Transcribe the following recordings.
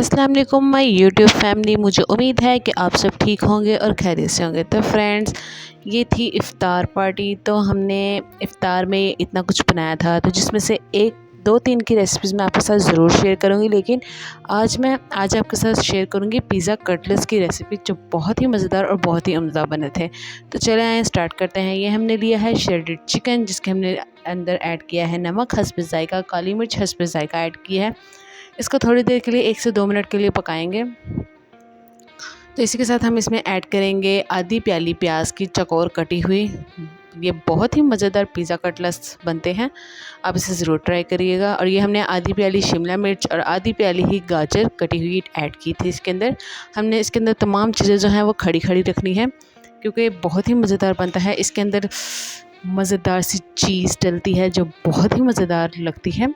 अस्सलाम वालेकुम my YouTube family. मुझे उम्मीद है कि आप सब ठीक होंगे और खैरियत से होंगे। तो फ्रेंड्स, ये थी इफ़्तार पार्टी। तो हमने इफ़्तार में इतना कुछ बनाया था, तो जिसमें से एक दो तीन की रेसिपीज़ मैं आपके साथ ज़रूर शेयर करूँगी, लेकिन आज आपके साथ शेयर करूँगी पिज़्ज़ा कटलेट्स की रेसिपी, जो बहुत ही मज़ेदार और बहुत ही उम्दा बने थे। तो चले आए स्टार्ट करते हैं। ये हमने लिया है श्रेडेड चिकन, जिसके हमने अंदर ऐड किया है नमक हस्ब ज़ायका, काली मिर्च हस्ब ज़ायका ऐड की है। इसको थोड़ी देर के लिए 1 से 2 मिनट के लिए पकाएंगे। तो इसी के साथ हम इसमें ऐड करेंगे आधी प्याली प्याज की चौकोर कटी हुई। ये बहुत ही मज़ेदार पिज़्ज़ा कटलेट्स बनते हैं, आप इसे ज़रूर ट्राई करिएगा। और ये हमने आधी प्याली शिमला मिर्च और आधी प्याली ही गाजर कटी हुई ऐड की थी। इसके अंदर हमने तमाम चीज़ें जो हैं वो खड़ी खड़ी रखनी है, क्योंकि बहुत ही मज़ेदार बनता है। इसके अंदर मज़ेदार सी चीज़ डलती है जो बहुत ही मज़ेदार लगती है।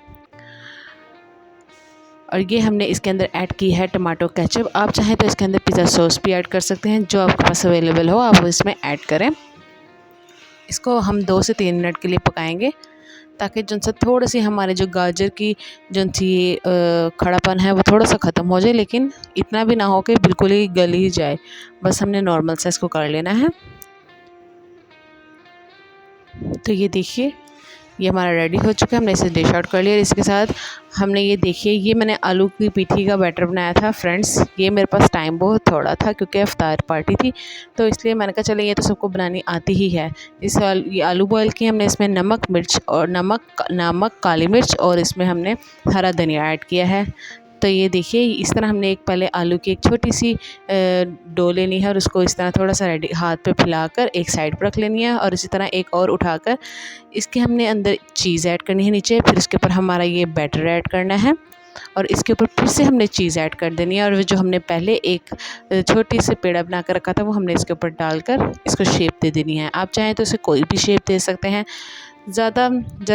और ये हमने इसके अंदर ऐड की है टमाटो केचप। आप चाहें तो इसके अंदर पिज़्ज़ा सॉस भी ऐड कर सकते हैं, जो आपके पास अवेलेबल हो आप इसमें ऐड करें। इसको हम 2 से 3 मिनट के लिए पकाएंगे, ताकि जो सा थोड़ा सी हमारे जो गाजर की जो सी खड़ापन है वो थोड़ा सा ख़त्म हो जाए, लेकिन इतना भी ना हो कि बिल्कुल ही गल ही जाए। बस हमने नॉर्मल सा इसको कर लेना है। तो ये देखिए, ये हमारा रेडी हो चुका है। हमने इसे डिश आउट कर लिया। इसके साथ हमने ये देखिए, ये मैंने आलू की पीठी का बैटर बनाया था फ्रेंड्स। ये मेरे पास टाइम बहुत थोड़ा था, क्योंकि इफ्तार पार्टी थी, तो इसलिए मैंने कहा चले ये तो सबको बनानी आती ही है। ये आलू बॉयल किए हमने, इसमें नमक काली मिर्च और इसमें हमने हरा धनिया ऐड किया है। तो ये देखिए, इस तरह हमने एक पहले आलू की एक छोटी सी डो लेनी है और उसको इस तरह थोड़ा सा रेडी हाथ पे फैलाकर एक साइड पर रख लेनी है, और इसी तरह एक और उठाकर इसके हमने अंदर चीज़ ऐड करनी है नीचे। फिर इसके ऊपर हमारा ये बैटर ऐड करना है, और इसके ऊपर फिर से हमने चीज़ ऐड कर देनी है। और जो हमने पहले एक छोटी सी पेड़ा बना कर रखा था, वो हमने इसके ऊपर डालकर इसको शेप दे देनी है। आप चाहें तो इसे कोई भी शेप दे सकते हैं। ज़रा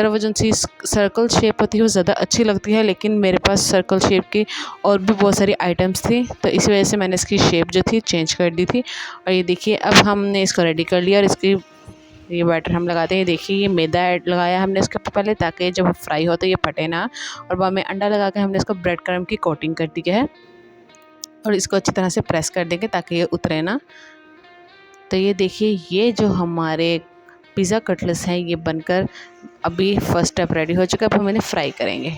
वो जो सी सर्कल शेप होती है वो ज़्यादा अच्छी लगती है, लेकिन मेरे पास सर्कल शेप की और भी बहुत सारी आइटम्स थी, तो इस वजह से मैंने इसकी शेप जो थी चेंज कर दी थी। और ये देखिए, अब हमने इसको रेडी कर लिया, और इसकी ये बैटर हम लगाते हैं। देखिए, ये मैदा ऐड लगाया हमने इसके ऊपर पहले, ताकि जब फ्राई हो तो ये फटे ना। और बाद में अंडा लगा के हमने इसको ब्रेड क्रम्ब की कोटिंग कर दी है, और इसको अच्छी तरह से प्रेस कर देंगे ताकि ये उतरे ना। तो ये देखिए, ये जो हमारे पिज़्ज़ा कटलेट्स हैं ये बनकर अभी फर्स्ट स्टेप रेडी हो चुका है। अब हम इन्हें फ्राई करेंगे।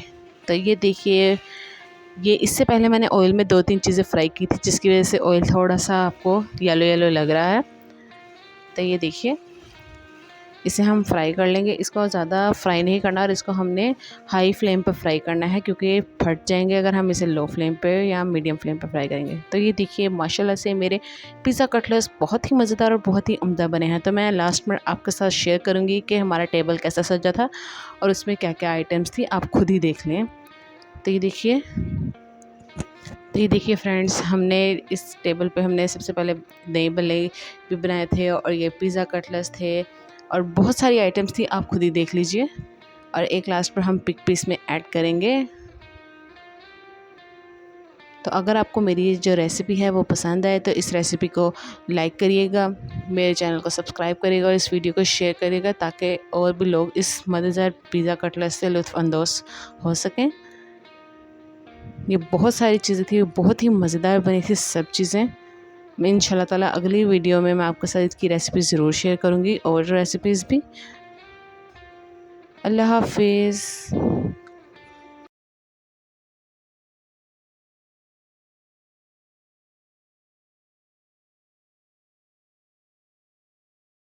तो ये देखिए, ये इससे पहले मैंने ऑयल में 2-3 चीज़ें फ्राई की थी, जिसकी वजह से ऑयल थोड़ा सा आपको येलो येलो लग रहा है। तो ये देखिए, इसे हम फ्राई कर लेंगे। इसको ज़्यादा फ्राई नहीं करना, और इसको हमने हाई फ्लेम पर फ्राई करना है, क्योंकि फट जाएंगे अगर हम इसे लो फ्लेम पे या मीडियम फ्लेम पर फ्राई करेंगे। तो ये देखिए, माशाल्लाह से मेरे पिज़्ज़ा कटलेट्स बहुत ही मज़ेदार और बहुत ही उम्दा बने हैं। तो मैं लास्ट में आपके साथ शेयर करूँगी कि हमारा टेबल कैसा सजा था और उसमें क्या क्या आइटम्स थी, आप खुद ही देख लें। तो ये देखिए फ्रेंड्स, हमने इस टेबल पे हमने सबसे पहले दही भल्ले भी बनाए थे, और ये पिज़्ज़ा कटलेट्स थे, और बहुत सारी आइटम्स थी, आप खुद ही देख लीजिए। और एक लास्ट पर हम पिक पीस में ऐड करेंगे। तो अगर आपको मेरी जो रेसिपी है वो पसंद आए, तो इस रेसिपी को लाइक करिएगा, मेरे चैनल को सब्सक्राइब करिएगा, और इस वीडियो को शेयर करिएगा, ताकि और भी लोग इस मज़ेदार पिज़्ज़ा कटलेट्स से लुत्फ़अंदोज़ हो सकें। ये बहुत सारी चीज़ें थी, बहुत ही मज़ेदार बनी थी सब चीज़ें। मैं इंशाल्लाह ताला अगली वीडियो में मैं आपके साथ इसकी रेसिपी ज़रूर शेयर करूँगी, और रेसिपीज़ भी। अल्लाह हाफ़िज़।